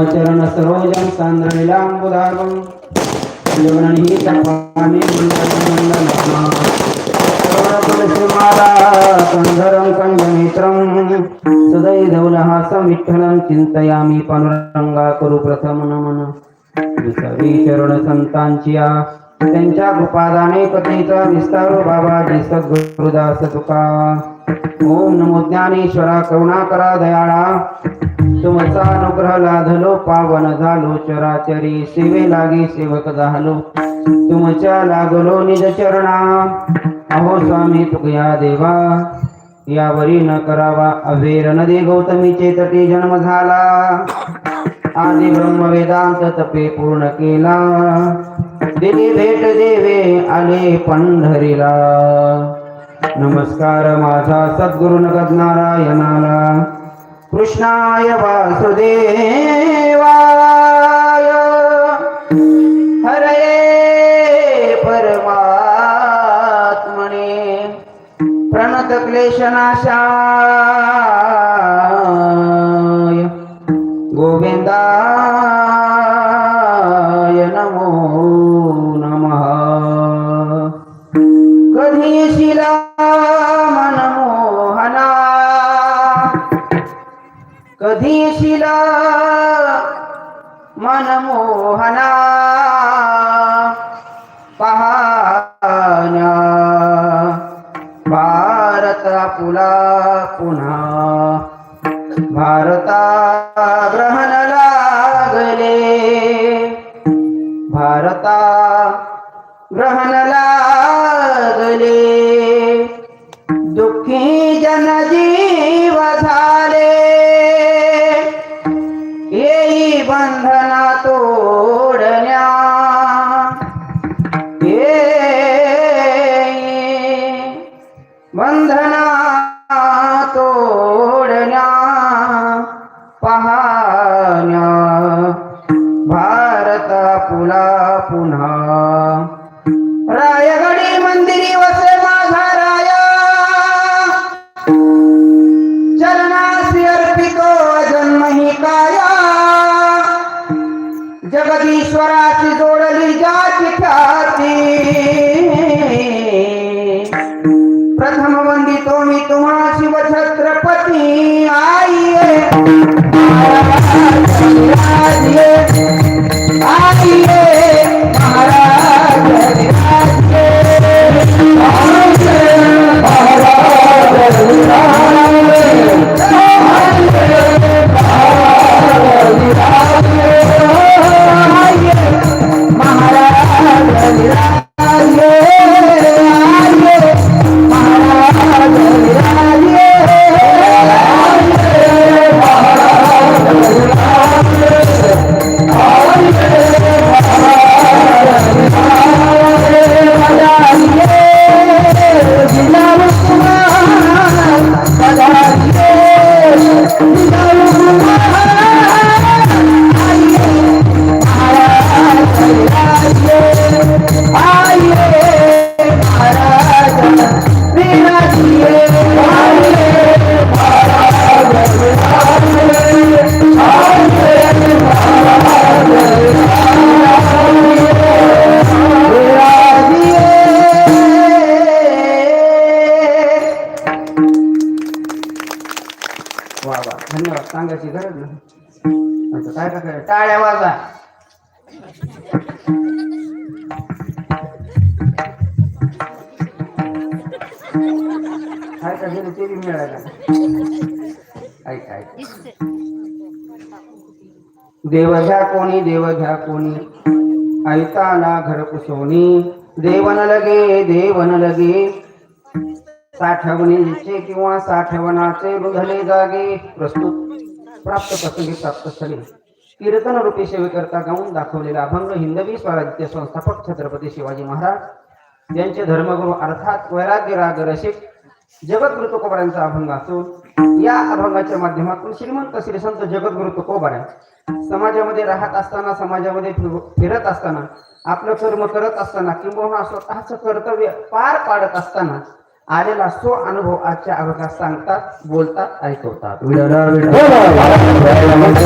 चरण सरोजं सान्द्रनीलाम्बुदारं योगननिहितपाणि मण्डलमण्डलम् सर्वकुलश्रीमाला कन्धरं कण्डनेत्रं सदैधवलहासं विठ्ठलं चिन्तयामि पांडुरंगा करू प्रथम नमन विसर्वी चरण संतांची त्यांच्या कृपादाने पतीचा विस्तारो बाबाजी सद्गुरुदास तुका ओम नमो ज्ञानेश्वरा करुणाकरा दयाळा तुमचा अनुग्रह लाधलो पावन झालो चराचरी सेवे लागी सेवक झालो तुमच्या लागलो निज चरणा अहो स्वामी तुकया देवा यावरी न करावा अवेर नदी गौतमीचे तटी जन्म झाला आदि ब्रह्म वेदांत तपे पूर्ण केला दिली भेट देवे आले पंढरीला नमस्कार माझा सद्गुरु नगद नारायणाला कृष्णाय वासुदेवाय हरये परमात्मने प्रणत क्लेशनाशाय गोविंदाय नमो नमः कधी शिला मनमोहना कधी शिला मनमोहना पाहण्या भारता पुला पुन्हा भारता ग्रहण लागले भारता ग्रहण लागले दुःखी जनजीव झाले येई बंधना तोडण्या बंधना तोडण्या पाहण्या भारत पुला पुन्हा रायगडी मंदिरी वसे माझा राया चरणासी अर्पितो जन्मही काया जगदीश्वराची जोडली जाची ख्याती प्रथम वंदितो मी तुम्हा शिव छत्रपती आइये धन्यवाद सांगायची गरज नाही काय काय टाळ्या वाजा काय का गेली ते मिळायला ऐक ऐक देव घ्या कोणी ऐताला घर कुसोनी देवन लगे साठवणीचे किंवा साठवणाचे रुधले जागे प्रस्तुत प्राप्त प्रसंगी प्राप्त स्थळी कीर्तन रूपी सेवेकरता गाऊन दाखवलेला अभंग हिंदवी स्वराज्य संस्थापक छत्रपती शिवाजी महाराज यांचे धर्मगुरू अर्थात वैराग्य राग रसिक जगद्गुरु तुकोबारायांचा अभंग असून या अभंगाच्या माध्यमातून श्रीमंत श्री संत जगद्गुरु तुकोबाराय समाजामध्ये राहत असताना समाजामध्ये फिरत असताना आपलं कर्म करत असताना किंवा स्वतःच कर्तव्य पार पाडत असताना आलेला सो अनुभव आजच्या अभंगात सांगतात बोलतात ऐकवतात